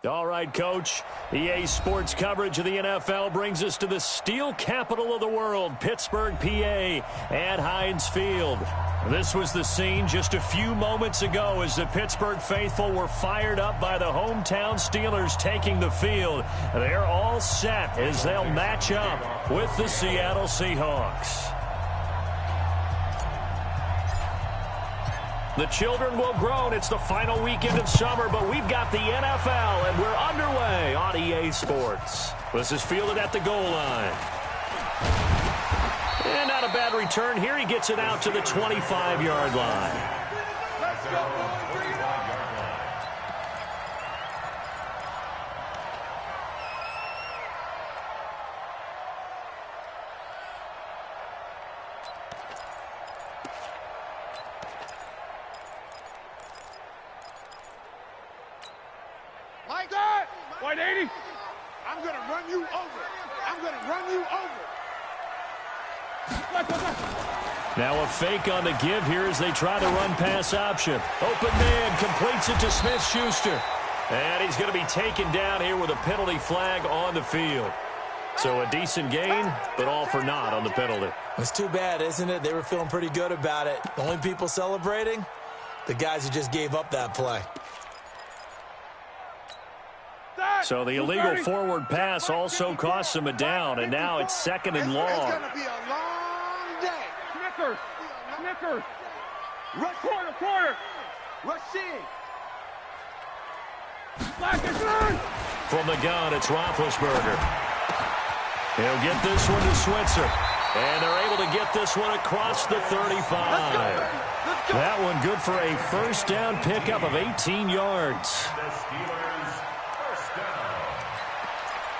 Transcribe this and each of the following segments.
All right, Coach. EA Sports coverage of the NFL brings us to the steel capital of the world, Pittsburgh, PA, at Heinz Field. This was the scene just a few moments ago as the Pittsburgh faithful were fired up by the hometown Steelers taking the field. They're all set as they'll match up with the Seattle Seahawks. The children will groan. It's the final weekend of summer, but we've got the NFL, and we're underway on EA Sports. This is fielded at the goal line. And not a bad return here. He gets it out to the 25-yard line. Let's go, boys. Bring it on. Like that. 180. I'm going to run you over. I'm going to run you over. Now a fake on the give here as they try to run pass option. Open man completes it to Smith-Schuster. And he's going to be taken down here with a penalty flag on the field. So a decent gain, but all for naught on the penalty. It's too bad, isn't it? They were feeling pretty good about it. The only people celebrating, the guys who just gave up that play. So the illegal forward pass also costs him a down, and now it's second and long. It's going to be a long day. Snickers. Snickers. Rush corner. Rashid. From the gun, it's Roethlisberger. He'll get this one to Switzer. And they're able to get this one across the 35. That one good for a first down pickup of 18 yards.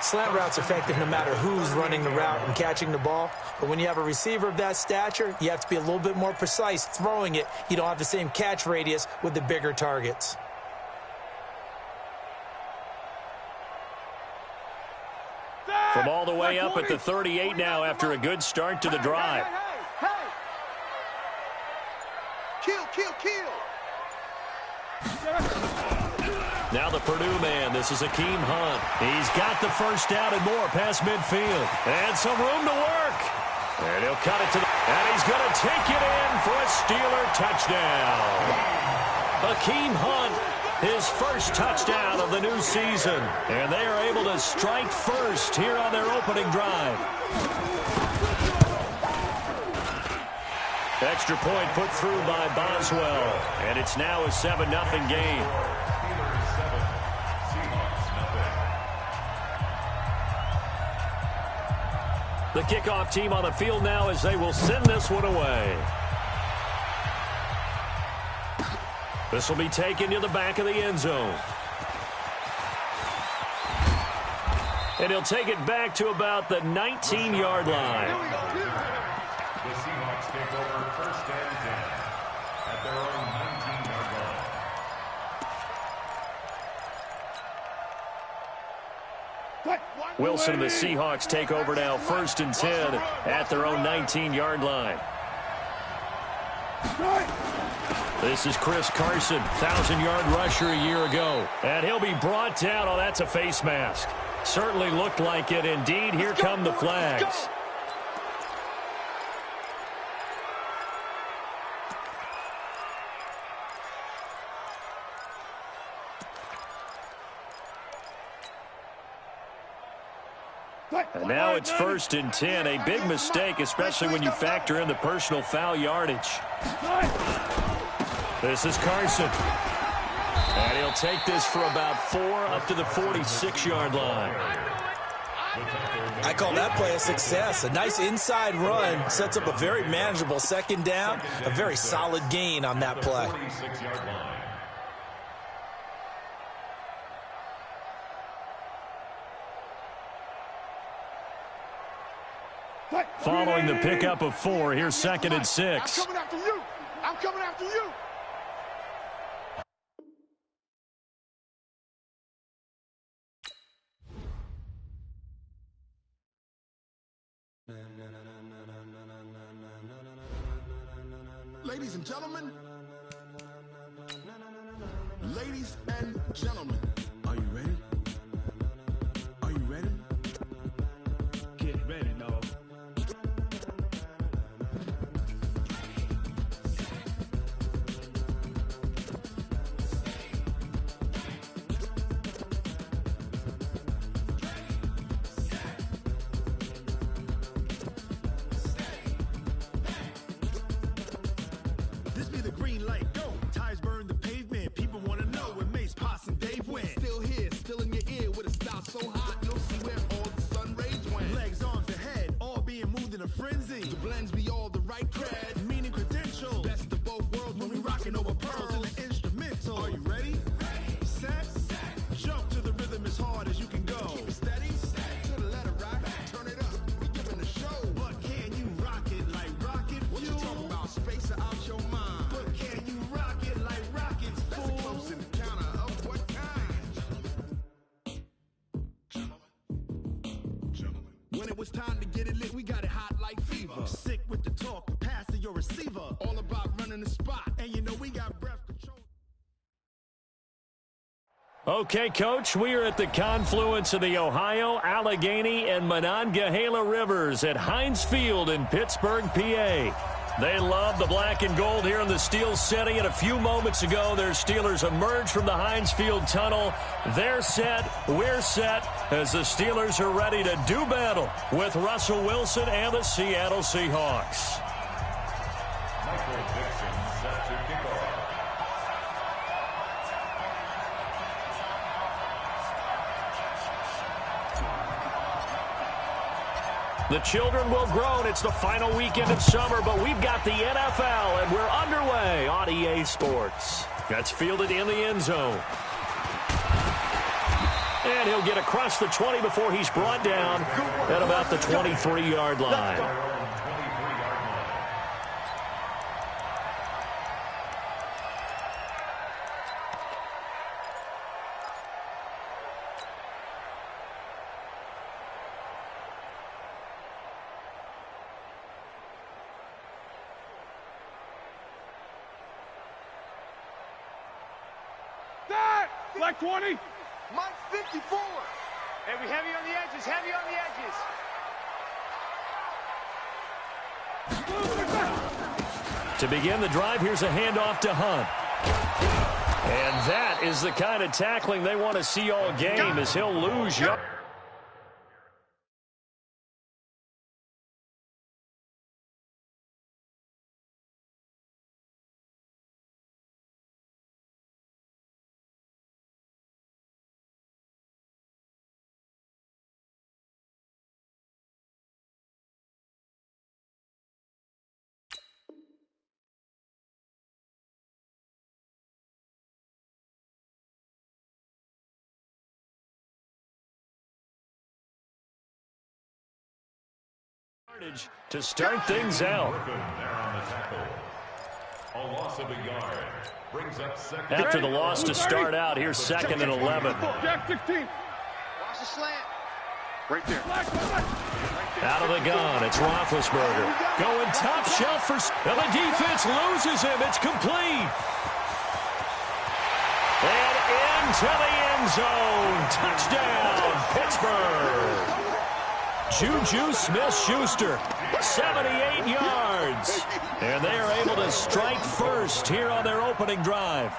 Slant route's effective no matter who's running the route and catching the ball. But when you have a receiver of that stature, you have to be a little bit more precise throwing it. You don't have the same catch radius with the bigger targets. From all the way up at the 38 now after a good start to the drive. Kill. Now the Purdue man, this is Akeem Hunt. He's got the first down and more past midfield. And some room to work. And he'll cut it to the... And he's going to take it in for a Steeler touchdown. Akeem Hunt, his first touchdown of the new season. And they are able to strike first here on their opening drive. Extra point put through by Boswell. And it's now a 7-0 game. The kickoff team on the field now as they will send this one away. This will be taken to the back of the end zone. And he'll take it back to about the 19-yard line. The Seahawks take over first and 10 at their own 19-yard line. Wilson and the Seahawks take over now first and 10 at their own 19-yard line. This is Chris Carson, 1,000-yard rusher a year ago. And he'll be brought down. Oh, that's a face mask. Certainly looked like it. Indeed, here come the flags. And now it's first and 10. A big mistake, especially when you factor in the personal foul yardage. This is Carson. And he'll take this for about 4 up to the 46-yard line. I call that play a success. A nice inside run sets up a very manageable second down. A very solid gain on that play. Following the pickup of 4, here's second and 6. I'm coming after you. I'm coming after you. Ladies and gentlemen, are you ready? When it was time to get it lit, we got it hot like fever. I'm sick with the talk, pass to your receiver. All about running the spot, and you know we got breath control. Okay, Coach, we are at the confluence of the Ohio, Allegheny, and Monongahela Rivers at Heinz Field in Pittsburgh, PA. They love the black and gold here in the Steel City, and a few moments ago, their Steelers emerged from the Heinz Field tunnel. They're set, we're set, as the Steelers are ready to do battle with Russell Wilson and the Seattle Seahawks. Michael Dixon set to kick off. The children will grow, and it's the final weekend of summer, but we've got the NFL, and we're underway on EA Sports. That's fielded in the end zone. And he'll get across the 20 before he's brought down at about the 23-yard line. Black 20. Mike 54. And we heavy on the edges, heavy on the edges. To begin the drive, here's a handoff to Hunt. And that is the kind of tackling they want to see all game, as he'll lose yards. To start things out. A loss of a yard brings up second. After the loss to start out, here's second and 11. Jack 16. Watch the slant. Right there. Out of the gun, it's Roethlisberger. Going top shelf for... And the defense loses him. It's complete. And into the end zone. Touchdown, Pittsburgh. Juju Smith-Schuster, 78 yards. And they are able to strike first here on their opening drive.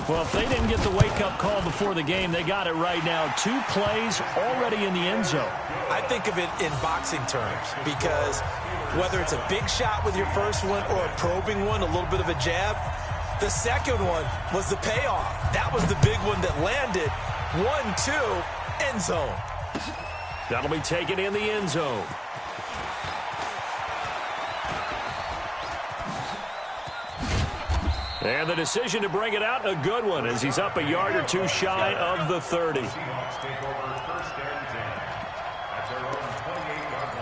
Well, if they didn't get the wake-up call before the game, they got it right now. 2 plays already in the end zone. I think of it in boxing terms, because whether it's a big shot with your first one or a probing one, a little bit of a jab, the second one was the payoff. That was the big one that landed. 1-2, end zone. That'll be taken in the end zone. And the decision to bring it out, a good one, as he's up a yard or two shy of the 30. Seahawks take over first and 10 at their own 28-yard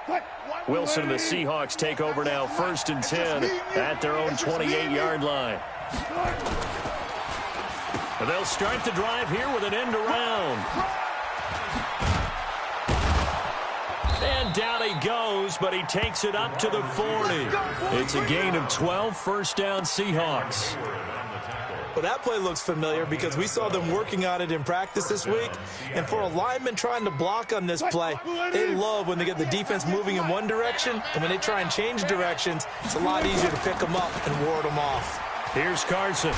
What? Wilson and the Seahawks take over now, first and 10 at their own 28-yard line. And they'll start the drive here with an end around. And down he goes, but he takes it up to the 40. It's a gain of 12, first down Seahawks. Well, that play looks familiar because we saw them working on it in practice this week. And for a lineman trying to block on this play, they love when they get the defense moving in one direction. And when they try and change directions, it's a lot easier to pick them up and ward them off. Here's Carson.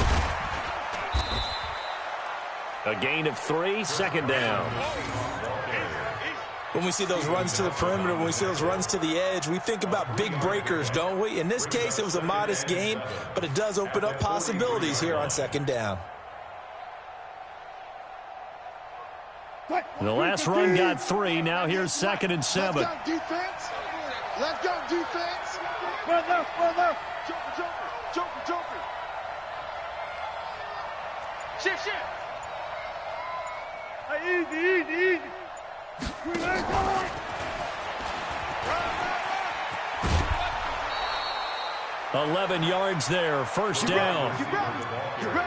A gain of 3, second down. When we see those runs to the perimeter, when we see those runs to the edge, we think about big breakers, don't we? In this case, it was a modest gain, but it does open up possibilities here on second down. The last run got 3. Now here's second and 7. Let's go, defense. Let's go, defense. Further. Joker. Shift. Easy. 11 yards there, first down.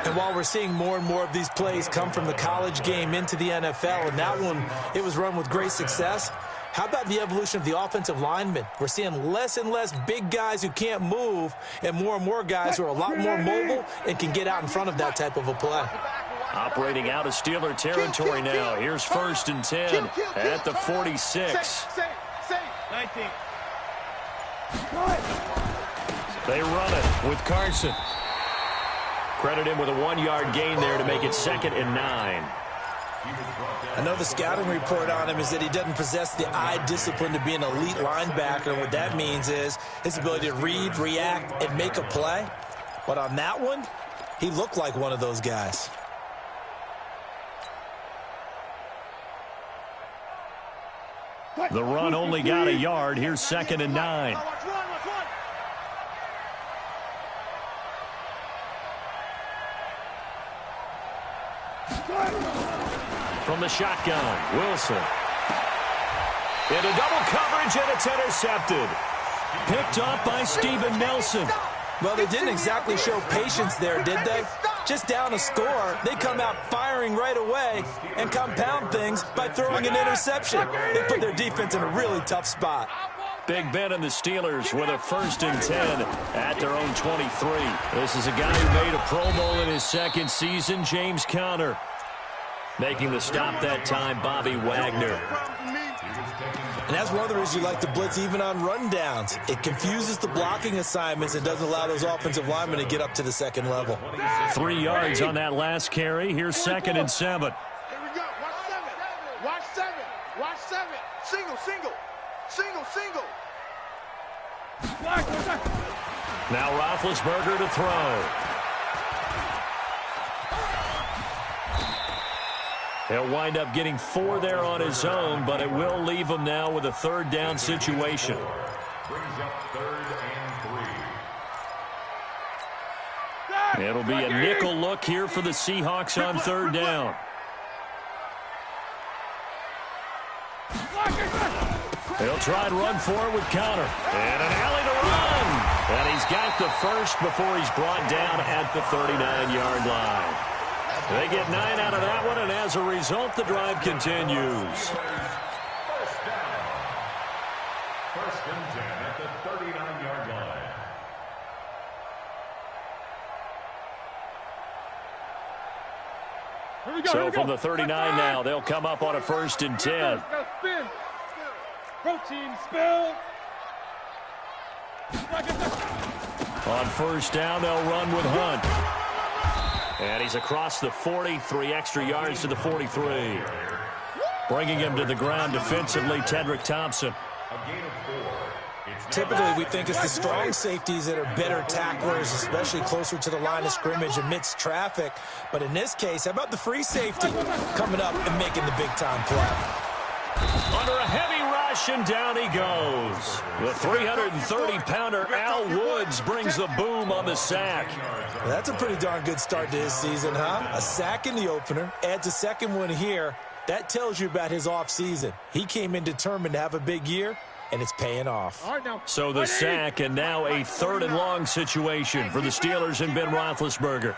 And while we're seeing more and more of these plays come from the college game into the NFL, and that one, it was run with great success, how about the evolution of the offensive linemen? We're seeing less and less big guys who can't move and more guys who are a lot more mobile and can get out in front of that type of a play. Operating out of Steeler territory now. Here's first and 10 at the 46. 19. They run it with Carson. Credit him with a 1-yard gain there to make it 2nd and 9. I know the scouting report on him is that he doesn't possess the eye discipline to be an elite linebacker. And what that means is his ability to read, react, and make a play. But on that one, he looked like one of those guys. The run only got a yard. Here's 2nd and 9. From the shotgun, Wilson. Into double coverage, and it's intercepted. Picked up by Steven Nelson. Well, they didn't exactly show patience there, did they? Just down a score, they come out firing right away and compound things by throwing an interception. They put their defense in a really tough spot. Big Ben and the Steelers with a 1st and 10 at their own 23. This is a guy who made a Pro Bowl in his 2nd season, James Conner. Making the stop that time, Bobby Wagner. And that's one of the reasons you like to blitz even on rundowns. It confuses the blocking assignments and doesn't allow those offensive linemen to get up to the 2nd level. 3 yards on that last carry. Here's 2nd and 7. Here we go. Watch 7. Watch 7. Single. Now Roethlisberger to throw. He'll wind up getting 4 there on his own, but it will leave him now with a 3rd down situation. Brings up 3rd and 3. It'll be a nickel look here for the Seahawks on 3rd down. He'll try and run for it with Conner. And an alley to run. And he's got the first before he's brought down at the 39-yard line. They get 9 out of that one, and as a result, the drive continues. First down. 1st and 10 at the 39-yard line. So from the 39 now, they'll come up on a 1st and 10. Protein spill. On 1st down, they'll run with Hunt. And he's across the 40, 3 extra yards to the 43. Bringing him to the ground defensively, Tedrick Thompson. A gain of 4. Typically, we think it's the strong safeties that are better tacklers, especially closer to the line of scrimmage amidst traffic. But in this case, how about the free safety coming up and making the big-time play? Under a heavy rush, and down he goes. The 330-pounder Al Woods brings the boom on the sack. Well, that's a pretty darn good start to his season, huh? A sack in the opener, adds a 2nd one here. That tells you about his offseason. He came in determined to have a big year, and it's paying off. So the sack, and now a 3rd and long situation for the Steelers and Ben Roethlisberger.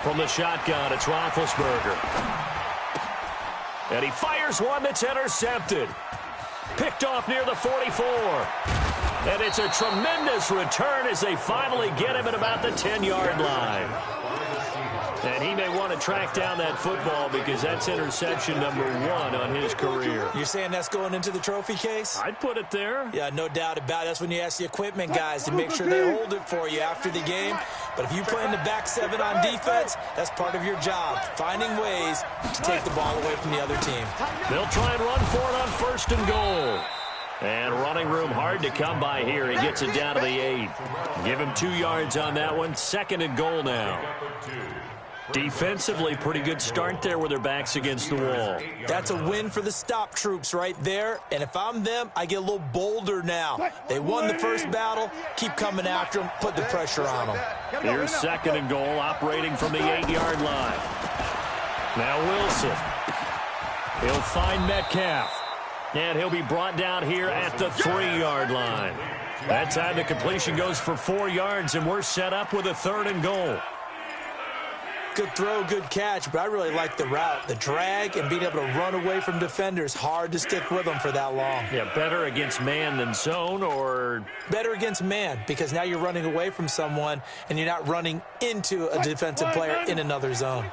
From the shotgun, it's Roethlisberger. And he fires one that's intercepted. Picked off near the 44. And it's a tremendous return as they finally get him at about the 10-yard line. And he may want to track down that football because that's interception number 1 on his career. You're saying that's going into the trophy case? I'd put it there. Yeah, no doubt about it. That's when you ask the equipment guys to make sure they hold it for you after the game. But if you play in the back 7 on defense, that's part of your job, finding ways to take the ball away from the other team. They'll try and run for it on 1st and goal. And running room hard to come by here. He gets it down to the 8. Give him 2 yards on that one. 2nd and goal now. Defensively, pretty good start there with their backs against the wall. That's a win for the stop troops right there. And if I'm them, I get a little bolder now. They won the first battle. Keep coming after them. Put the pressure on them. Here's 2nd and goal, operating from the 8-yard line. Now Wilson. He'll find Metcalf. And he'll be brought down here at the 3-yard line. That time the completion goes for 4 yards, and we're set up with a 3rd and goal. Good throw, good catch, but I really like the route. The drag and being able to run away from defenders, hard to stick with them for that long. Yeah, better against man than zone, or? Better against man, because now you're running away from someone and you're not running into a defensive player in another zone.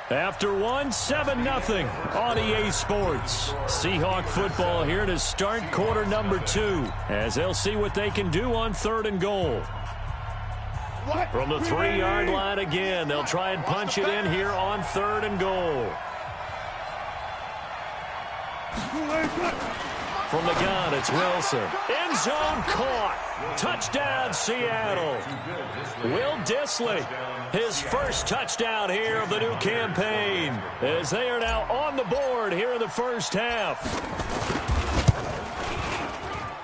After 1, 7-0 on EA Sports. Seahawk football here to start quarter number 2, as they'll see what they can do on 3rd and goal. From the 3-yard line again, they'll try and punch it in here on 3rd and goal. From the gun, it's Wilson. End zone caught. Touchdown, Seattle. Will Dissly, his first touchdown here of the new campaign, as they are now on the board here in the first half.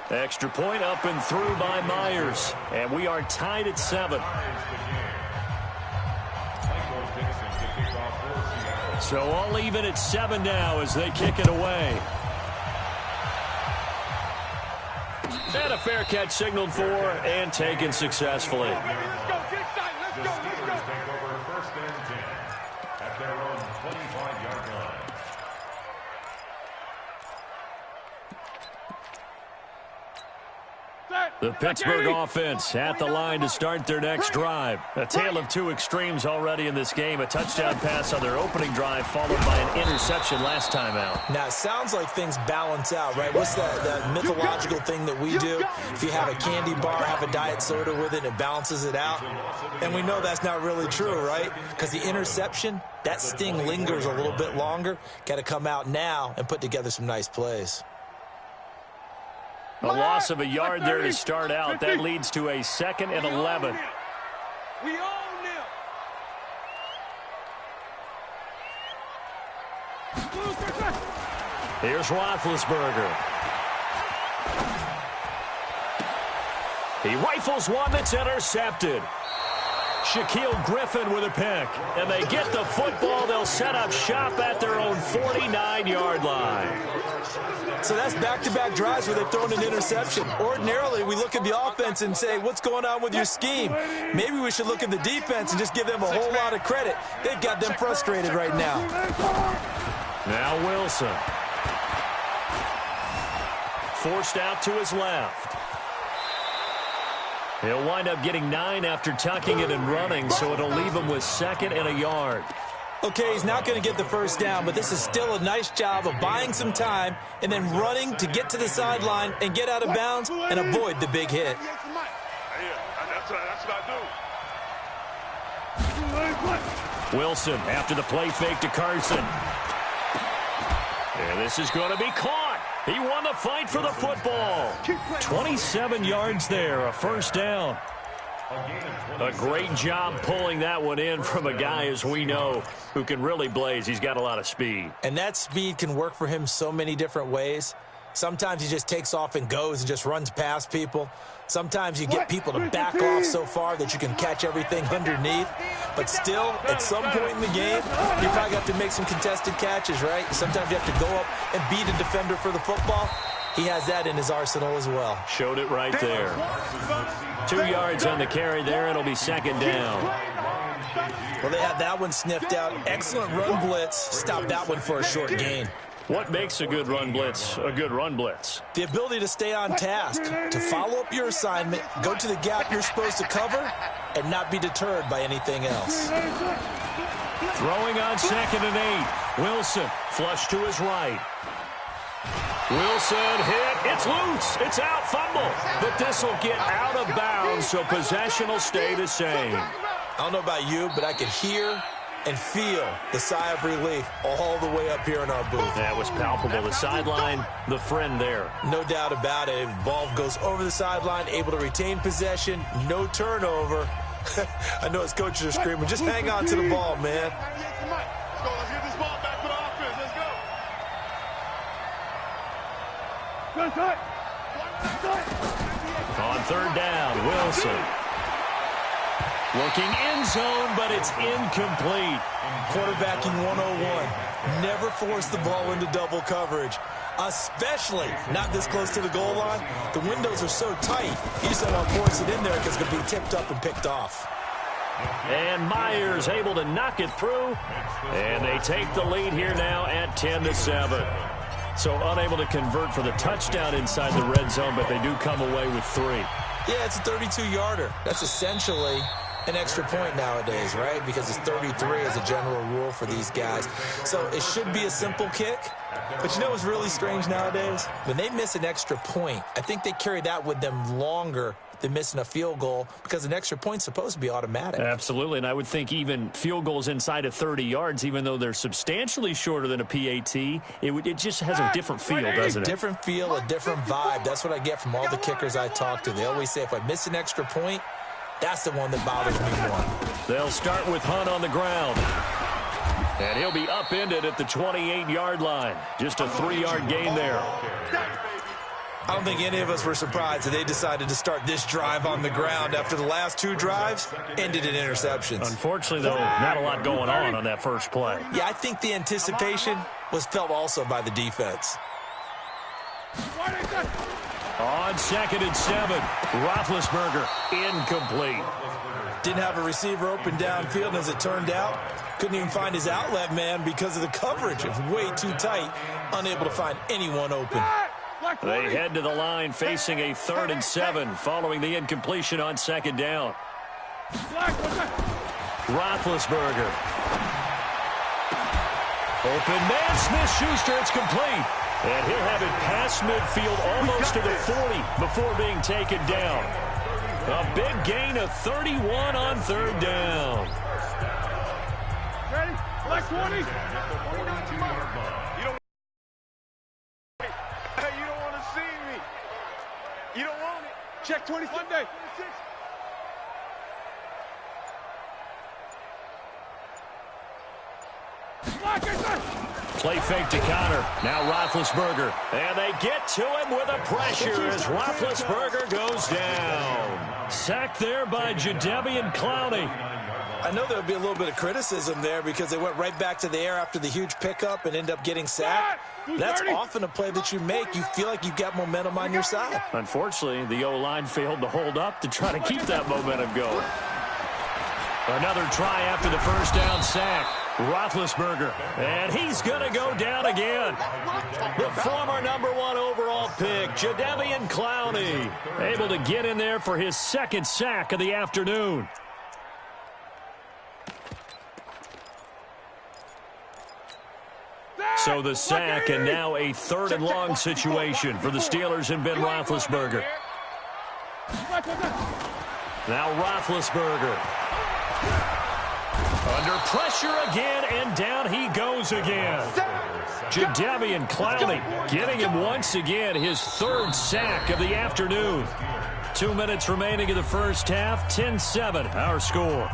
Extra point up and through by Myers, and we are tied at 7. So all even at 7 now as they kick it away. And a fair catch signaled for and taken successfully. Let's go. Take over 1st and 10 at their own 25-yard line. The Pittsburgh offense at the line to start their next drive. A tale of 2 extremes already in this game. A touchdown pass on their opening drive followed by an interception last time out. Now, it sounds like things balance out, right? What's that mythological thing that we do? If you have a candy bar, have a diet soda with it, it balances it out. And we know that's not really true, right? Because the interception, that sting lingers a little bit longer. Got to come out now and put together some nice plays. A loss of a yard there to start out. That leads to a 2nd and 11. We own them. Here's Roethlisberger. He rifles one that's intercepted. Shaquille Griffin with a pick. And they get the football. They'll set up shop at their own 49-yard line. So that's back-to-back drives where they've thrown an interception. Ordinarily, we look at the offense and say, what's going on with your scheme? Maybe we should look at the defense and just give them a whole lot of credit. They've got them frustrated right now. Now Wilson. Forced out to his left. He'll wind up getting 9 after tucking it and running, so it'll leave him with 2nd and a yard. Okay, he's not going to get the first down, but this is still a nice job of buying some time and then running to get to the sideline and get out of bounds and avoid the big hit. That's what I do. Wilson after the play fake to Carson. And this is going to be caught. He won the fight for the football. 27 yards there, a first down. A great job pulling that one in from a guy, as we know, who can really blaze. He's got a lot of speed. And that speed can work for him so many different ways. Sometimes he just takes off and goes and just runs past people. Sometimes you get people to back off so far that you can catch everything underneath. But still, at some point in the game, you probably have to make some contested catches, right? Sometimes you have to go up and beat a defender for the football. He has that in his arsenal as well. Showed it right there. 2 yards on the carry there. It'll be 2nd down. Well, they had that one sniffed out. Excellent run blitz. Stop that one for a short gain. What makes a good run blitz a good run blitz? The ability to stay on task, to follow up your assignment, go to the gap you're supposed to cover, and not be deterred by anything else. Throwing on 2nd and 8. Wilson flush to his right. Wilson hit. It's loose. It's out. Fumble. But this will get out of bounds, so possession will stay the same. I don't know about you, but I could hear and feel the sigh of relief all the way up here in our booth. That was palpable. The sideline, the friend there. No doubt about it. Ball goes over the sideline, able to retain possession, no turnover. I know his coaches are screaming, just hang on to the ball, man. Let's get this ball back for the offense. Let's go. On 3rd down, Wilson. Looking end zone, but it's incomplete. Quarterbacking 101. Never force the ball into double coverage, especially not this close to the goal line. The windows are so tight, you just don't want to force it in there because it's going to be tipped up and picked off. And Myers able to knock it through, and they take the lead here now at 10-7. So unable to convert for the touchdown inside the red zone, but they do come away with 3. Yeah, it's a 32-yarder. That's essentially an extra point nowadays, right? Because it's 33 as a general rule for these guys. So it should be a simple kick. But you know what's really strange nowadays? When they miss an extra point, I think they carry that with them longer than missing a field goal because an extra point's supposed to be automatic. Absolutely, and I would think even field goals inside of 30 yards, even though they're substantially shorter than a PAT, it just has a different feel, doesn't it? Different feel, a different vibe. That's what I get from all the kickers I talk to. They always say if I miss an extra point, that's the one that bothers me more. They'll start with Hunt on the ground. And he'll be upended at the 28-yard line. Just a 3-yard gain there. I don't think any of us were surprised that they decided to start this drive on the ground after the last 2 drives ended in interceptions. Unfortunately, though, not a lot going on that first play. Yeah, I think the anticipation was felt also by the defense. On 2nd and 7, Roethlisberger incomplete. Didn't have a receiver open downfield, as it turned out. Couldn't even find his outlet man because of the coverage. It was way too tight, unable to find anyone open. They head to the line facing a 3rd and 7 following the incompletion on 2nd down. Roethlisberger. Open man, Smith-Schuster, it's complete. And he'll have it past midfield almost to the 40 before being taken down. A big gain of 31 on 3rd down. Ready? Like 20. You don't want to see me. You don't want it. Check 20 Sunday. Play fake to Connor. Now Roethlisberger. And they get to him with a pressure as Roethlisberger goes down. Sacked there by Jadeveon Clowney. I know there'll be a little bit of criticism there because they went right back to the air after the huge pickup and end up getting sacked. That's often a play that you make. You feel like you've got momentum on your side. Unfortunately, the O-line failed to hold up to try to keep that momentum going. Another try after the first down sack. Roethlisberger, and he's going to go down again. The former #1 overall pick, Jadeveon Clowney, able to get in there for his 2nd sack of the afternoon. So the sack, and now a 3rd and long situation for the Steelers and Ben Roethlisberger. Now Roethlisberger. Under pressure again, and down he goes again. Jadeveon Clowney getting him once again his 3rd sack of the afternoon. 2 minutes remaining in the first half, 10-7 our score.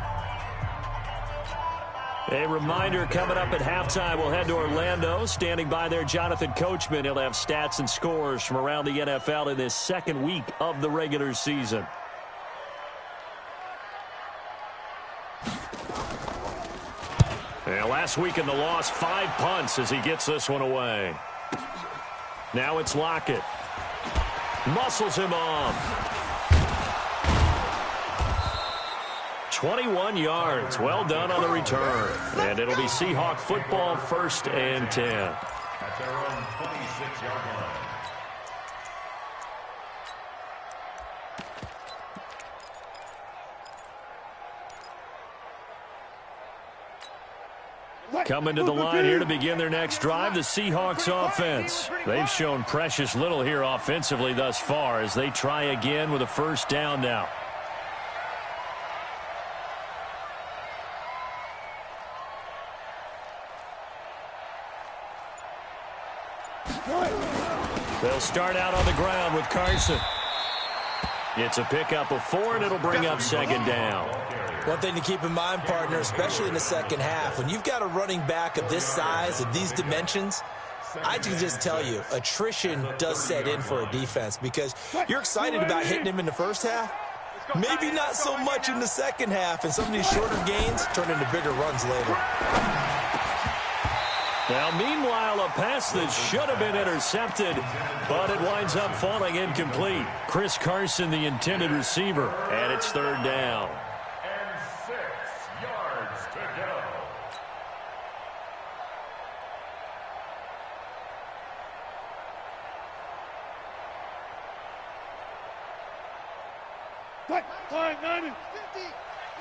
A reminder coming up at halftime, we'll head to Orlando. Standing by there, Jonathan Coachman. He'll have stats and scores from around the NFL in this 2nd week of the regular season. And last week in the loss, 5 punts as he gets this one away. Now it's Lockett. Muscles him off. 21 yards. Well done on the return. And it'll be Seahawk football, 1st and 10. At their own 26-yard line. Coming to the line here to begin their next drive, the Seahawks offense. They've shown precious little here offensively thus far as they try again with a 1st down now. They'll start out on the ground with Carson. It's a pickup of 4, and it'll bring up 2nd down. One thing to keep in mind, partner, especially in the second half, when you've got a running back of this size, of these dimensions, I can just tell you, attrition does set in for a defense because you're excited about hitting him in the first half, Maybe not so much in the second half, and some of these shorter gains turn into bigger runs later. Now, meanwhile, a pass that should have been intercepted, but it winds up falling incomplete. Chris Carson, the intended receiver, and it's third down. And 6 yards to go. Fine, 90. 50.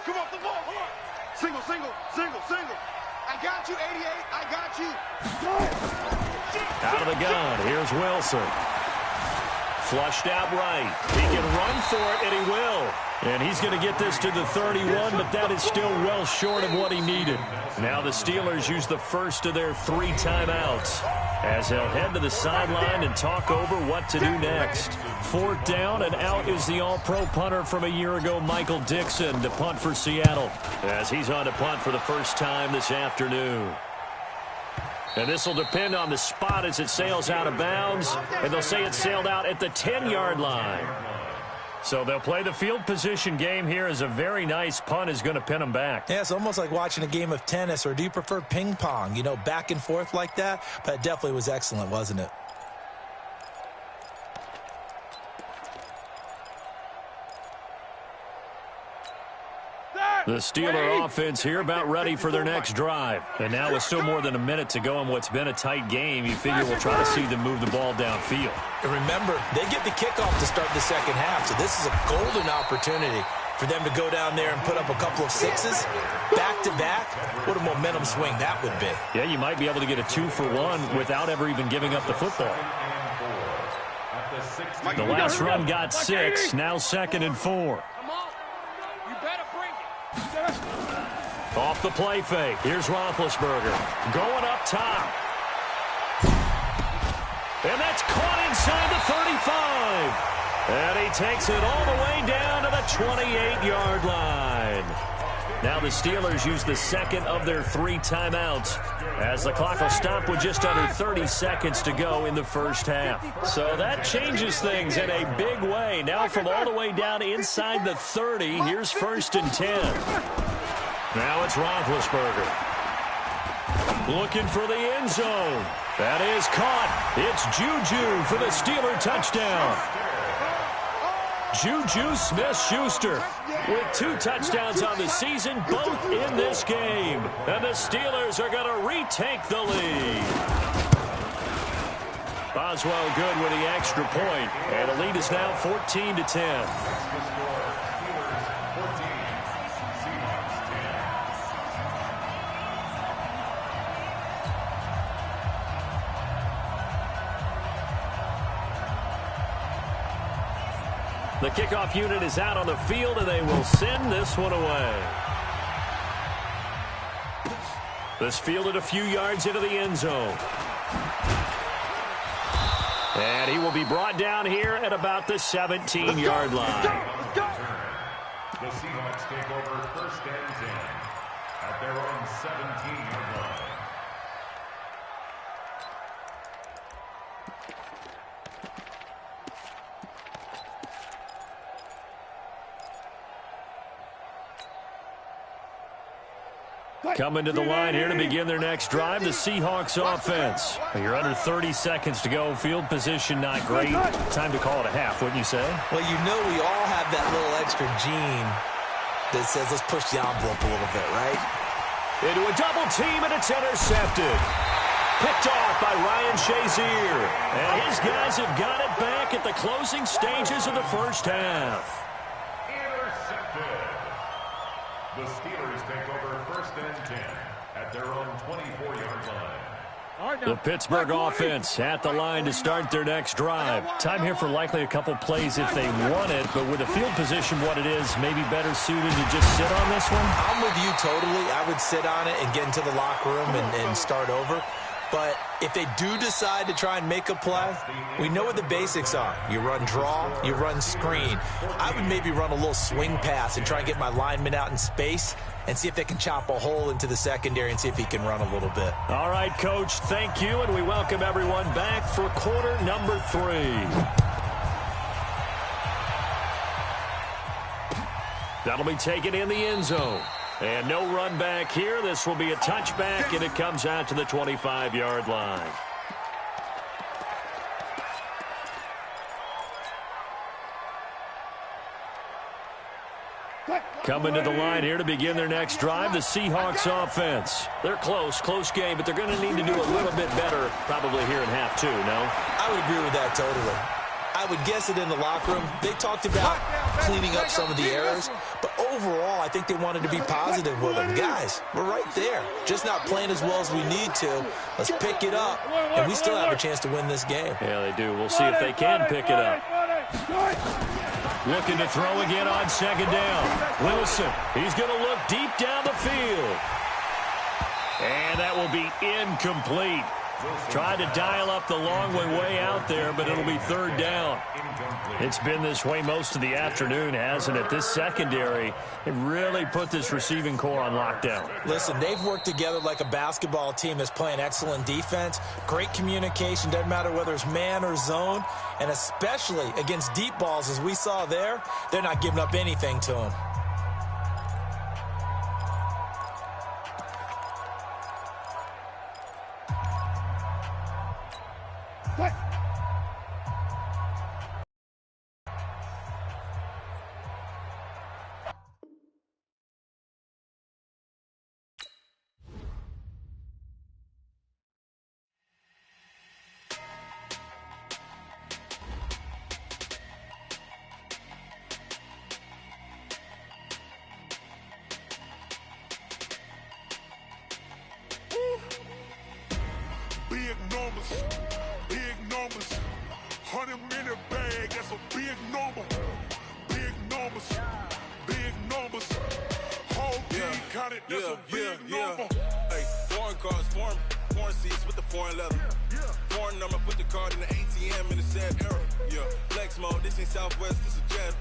Come on, the ball. Come on. Single, single, single, single. I got you, 88. I got you. Out of the gun, here's Wilson. Flushed out right. He can run for it, and he will. And he's going to get this to the 31, but that is still well short of what he needed. Now the Steelers use the first of their 3 timeouts as they'll head to the sideline and talk over what to do next. 4th down, and out is the all-pro punter from a year ago, Michael Dixon, to punt for Seattle, as he's on to punt for the first time this afternoon. And this will depend on the spot as it sails out of bounds, and they'll say it sailed out at the 10-yard line. So they'll play the field position game here as a very nice punt is going to pin them back. Yeah, it's almost like watching a game of tennis, or do you prefer ping pong? You know, back and forth like that? But it definitely was excellent, wasn't it? The Steeler offense here about ready for their next drive. And now with still more than a minute to go in what's been a tight game, you figure we'll try to see them move the ball downfield. And remember, they get the kickoff to start the second half, so this is a golden opportunity for them to go down there and put up a couple of 6s back-to-back. What a momentum swing that would be. Yeah, you might be able to get a 2-for-1 without ever even giving up the football. The last run got 6, now 2nd and 4. Off the play fake. Here's Roethlisberger going up top. And that's caught inside the 35. And he takes it all the way down to the 28-yard line. Now the Steelers use the second of their 3 timeouts as the clock will stop with just under 30 seconds to go in the first half. So that changes things in a big way. Now from all the way down inside the 30, here's 1st and 10. Now it's Roethlisberger looking for the end zone. That is caught. It's Juju for the Steeler touchdown. Juju Smith-Schuster with 2 touchdowns on the season, both in this game. And the Steelers are going to retake the lead. Boswell good with the extra point, and the lead is now 14-10. The kickoff unit is out on the field, and they will send this one away. This fielded a few yards into the end zone. And he will be brought down here at about the 17-yard line. The Seahawks take over 1st and 10 at their own 17-yard line. Coming to the line here to begin their next drive, the Seahawks offense. You're under 30 seconds to go. Field position not great. Time to call it a half, wouldn't you say? Well, you know we all have that little extra gene that says let's push the envelope a little bit, right? Into a double team, and it's intercepted. Picked off by Ryan Shazier. And his guys have got it back at the closing stages of the first half. Intercepted. The Steelers take over 1st and 10 at their own 24-yard line. The Pittsburgh offense at the line to start their next drive. Time here for likely a couple plays if they want it, but with the field position what it is, maybe better suited to just sit on this one? I'm with you totally. I would sit on it and get into the locker room and start over. But if they do decide to try and make a play, we know what the basics are. You run draw, you run screen. I would maybe run a little swing pass and try and get my lineman out in space and see if they can chop a hole into the secondary and see if he can run a little bit. All right, Coach, thank you, and we welcome everyone back for quarter number 3. That'll be taken in the end zone. And no run back here. This will be a touchback, and it comes out to the 25-yard line. Coming to the line here to begin their next drive, the Seahawks offense. They're close game, but they're going to need to do a little bit better probably here in half two, no? I would agree with that totally. I would guess it in the locker room. They talked about cleaning up some of the errors, but overall, I think they wanted to be positive with them. Guys, we're right there. Just not playing as well as we need to. Let's pick it up, and we still have a chance to win this game. Yeah, they do. We'll see if they can pick it up. Looking to throw again on second down. Wilson, he's going to look deep down the field. And that will be incomplete. Tried to dial up the long way out there, but it'll be third down. It's been this way most of the afternoon, hasn't it? This secondary, it really put this receiving core on lockdown. Listen, they've worked together like a basketball team that's playing excellent defense. Great communication, doesn't matter whether it's man or zone. And especially against deep balls, as we saw there, they're not giving up anything to them. Big numbers, 100-minute bag, that's a big number. Big numbers, whole team counted, that's a big number. Hey, foreign cars, foreign seats with the foreign leather. Foreign number, put the card in the ATM in the sad era. Yeah, flex mode, this ain't Southwest, this is Jet.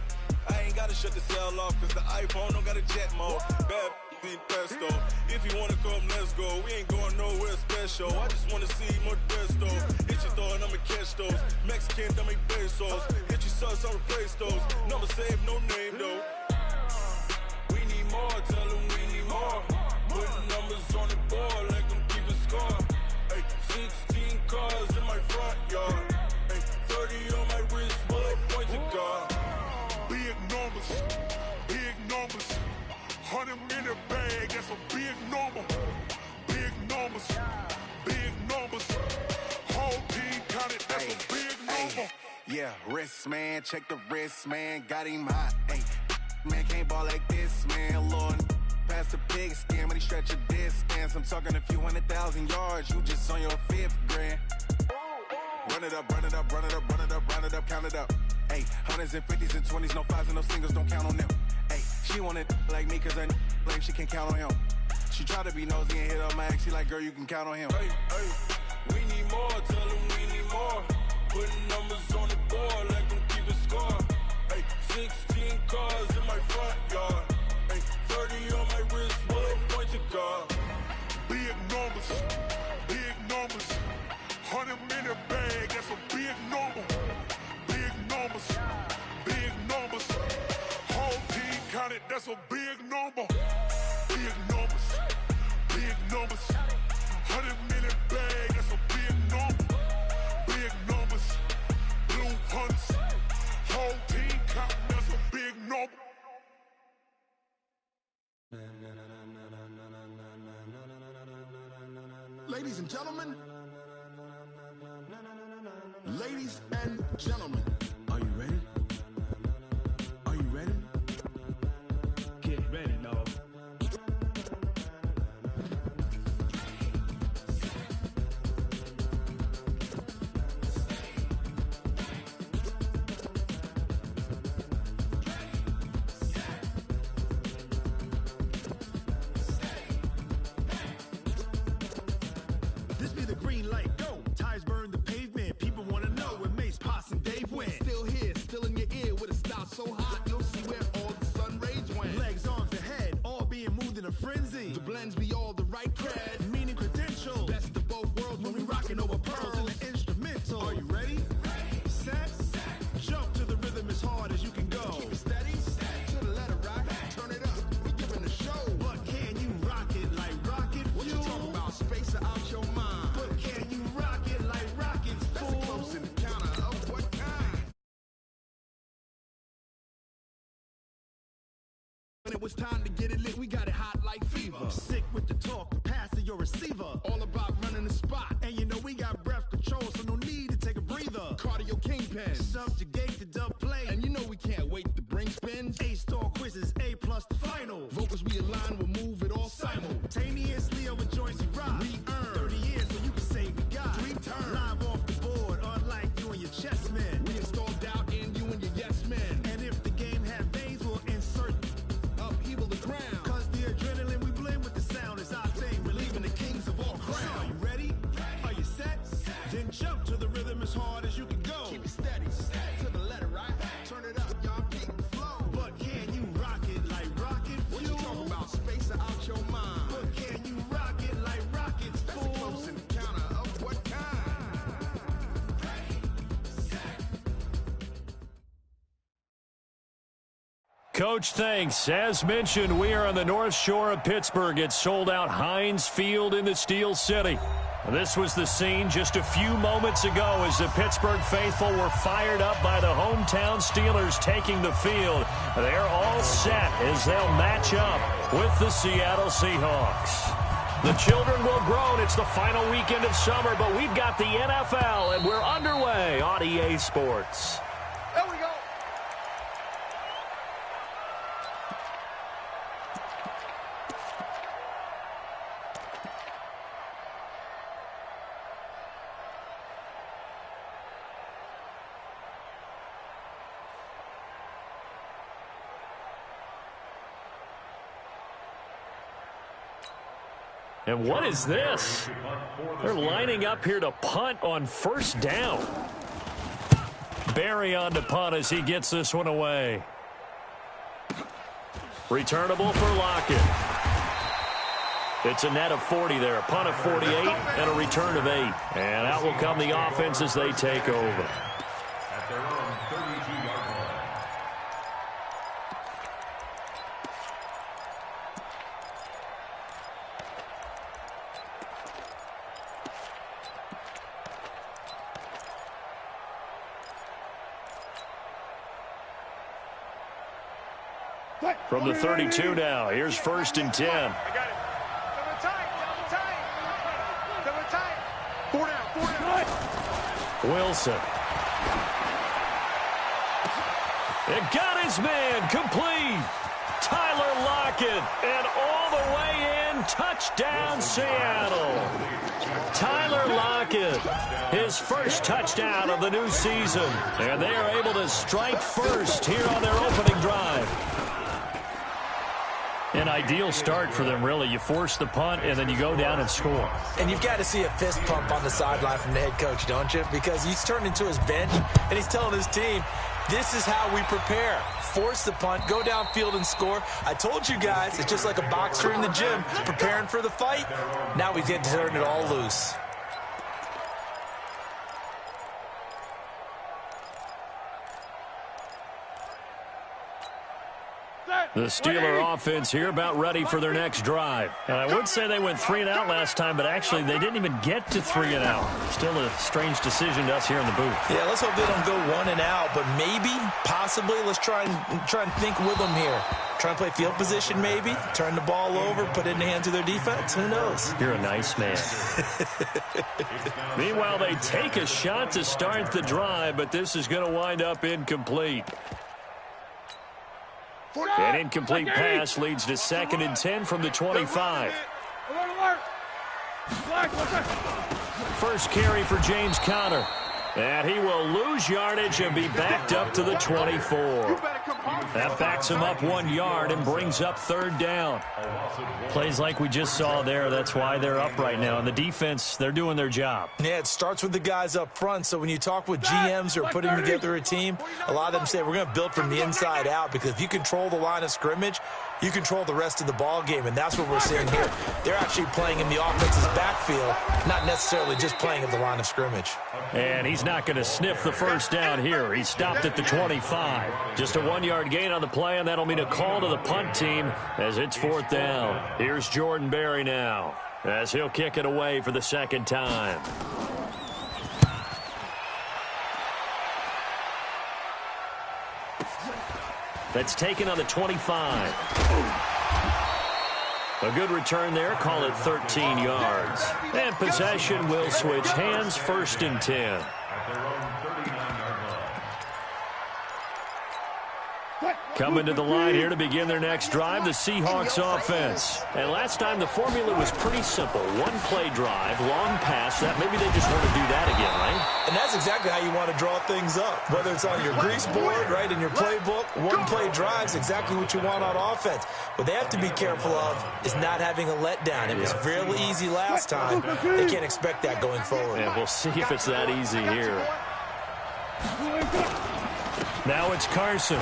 I ain't gotta shut the cell off, cause the iPhone don't got a jet mode. Bad be pesto. If you wanna come, let's go. We ain't going nowhere special. I just wanna see more Modesto. Hit your throw and I'ma catch those. Mexican, dummy pesos. Hit your sus, I'll replace those. Number saved, no name though. We need more, tell them we need more. Putting numbers on the board, like them keeping score. Hey, 16 cars in my front yard. Hey, 30 on my wrist, bullet point to God. Big numbers, 100-minute bag, that's a big number. Big numbers, whole team counted, that's a big number. Yeah, wrist man, check the wrist man, got him hot. Hey, man can't ball like this, man. Lord, past the pig skin when he stretch a distance. I'm talking a few 100,000 yards, you just on your 5th grand. Run it up, count it up. Hey, hundreds and 50s and 20s, no 5s and no singles, don't count on them. Hey, she want it like me, cause I like she can count on him. She try to be nosy and hit up my ex, she like, girl, you can count on him. Hey, we need more, tell them we need more. Putting numbers on the board, like them keeping score. Hey, 16 cars in my front yard. Hey, 30 on my wrist, bullet point to God. Big numbers, 100-minute bag, that's a big number. Big numbers, whole team counted, that's a big number. Big numbers, 100-minute bag, that's a big number. Big numbers, blue hunts, whole team counted, that's a big number. Ladies and gentlemen, are you ready? Are you ready? Get ready, dog. This be the green light, go. Tires burn the pavement. People wanna know where Mace, Potts, and Dave went. Still here, still in your ear with a style so hot, you'll see where all the sun rays went. Legs, arms, the head, all being moved in a frenzy. The blends be all the right cred, meaning credentials. Best of both worlds when we rockin' over pearls in the instrumental. Are you ready? Set, jump to the rhythm as hard as you can go. Keep it steady, to the letter right. When it was time to get it lit, we got it hot like fever. Sick with the talk, pass to your receiver. All about running the spot. And you know we got breath control, so no need to take a breather. Cardio kingpin, subjugate the dub play. And you know we can't wait to bring spins. A-star quizzes, A+ the final. Vocals we align, we'll move it all simultaneously over joints we rock. We earn 30 years, so you can say we got 3 turns. Live off the board, unlike you and your chess men. We install doubt in you and your yes men. And if the game had veins, we'll insert upheaval the ground. Cause the adrenaline we blend with the sound is our thing. Relieving the kings of all crowns. So are you ready? Are you set? Then jump to the rhythm as hard as you can go. Keep it steady, to the letter, right? Turn it up, y'all, keep the flow. But can you rock it like rocket fuel? What you talking about? Space out your mind. But can you rock it like rockets, fool? That's a close encounter of what kind? Coach, thanks. As mentioned, we are on the North Shore of Pittsburgh. It's sold out Heinz Field in the Steel City. This was the scene just a few moments ago as the Pittsburgh faithful were fired up by the hometown Steelers taking the field. They're all set as they'll match up with the Seattle Seahawks. The children will groan. It's the final weekend of summer, but we've got the NFL, and we're underway on EA Sports. There we go. And what is this? They're lining up here to punt on first down. Barry on to punt as he gets this one away. Returnable for Lockett. It's a net of 40 there. A punt of 48 and a return of 8. And out will come the offense as they take over. At their own 32-yard line. From the 32 now, here's 1st and 10. I got it. Double time. Double time. 4 down. Wilson. It got his man complete. Tyler Lockett, and all the way in, touchdown Seattle. Tyler Lockett, his first touchdown of the new season, and they are able to strike first here on their opening drive. An ideal start for them, really. You force the punt, and then you go down and score. And you've got to see a fist pump on the sideline from the head coach, don't you? Because he's turned into his bench, and he's telling his team, this is how we prepare. Force the punt, go downfield and score. I told you guys, it's just like a boxer in the gym preparing for the fight. Now we get to turn it all loose. The Steeler offense here about ready for their next drive. And I would say they went 3 and out last time, but actually they didn't even get to 3 and out. Still a strange decision to us here in the booth. Yeah, let's hope they don't go 1 and out, but maybe, possibly, let's try and think with them here. Try and play field position maybe, turn the ball over, put it in the hands of their defense. Who knows? You're a nice man. Meanwhile, they take a shot to start the drive, but this is going to wind up incomplete. An incomplete pass leads to 2nd and 10 from the 25. First carry for James Conner. And he will lose yardage and be backed up to the 24. That backs him up 1 yard and brings up 3rd down. Plays like we just saw there. That's why they're up right now. And the defense, they're doing their job. Yeah, it starts with the guys up front. So when you talk with GMs who are putting together a team, a lot of them say we're going to build from the inside out, because if you control the line of scrimmage, you control the rest of the ball game, and that's what we're seeing here. They're actually playing in the offense's backfield, not necessarily just playing at the line of scrimmage. And he's not going to sniff the first down here. He stopped at the 25. Just a 1-yard gain on the play, and that'll mean a call to the punt team as it's 4th down. Here's Jordan Berry now as he'll kick it away for the 2nd time. That's taken on the 25. A good return there. Call it 13 yards. And possession will switch hands, 1st and 10. Coming to the line here to begin their next drive, the Seahawks offense. And last time the formula was pretty simple. One play drive, long pass. That maybe they just want to do that again, right? And that's exactly how you want to draw things up. Whether it's on your grease board, right, in your playbook, one play drive's exactly what you want on offense. What they have to be careful of is not having a letdown. It was real easy last time. They can't expect that going forward. And we'll see if it's that easy here. Now it's Carson.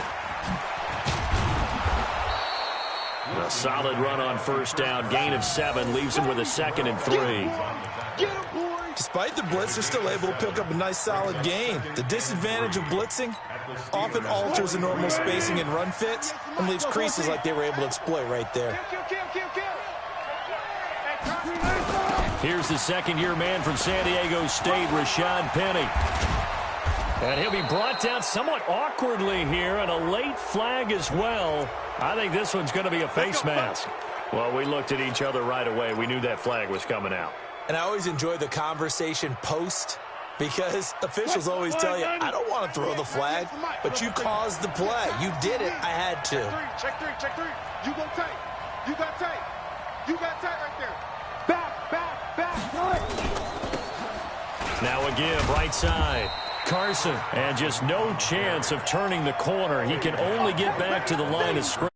A solid run on 1st down. Gain of 7 leaves him with a 2nd and 3. Despite the blitz, they're still able to pick up a nice solid gain. The disadvantage of blitzing often alters the normal spacing and run fits and leaves creases like they were able to exploit right there. Here's the second-year man from San Diego State, Rashad Penny. And he'll be brought down somewhat awkwardly here, and a late flag as well. I think this one's going to be a face mask. Well, we looked at each other right away. We knew that flag was coming out. And I always enjoy the conversation post, because officials always tell you, I don't want to throw the flag, but you caused the play. You did it. I had to. Check three, check three. You go tight. You got tight. You got tight right there. Back, back, back. Now a give, right side. Carson, and just no chance of turning the corner. He can only get back to the line of scrimmage.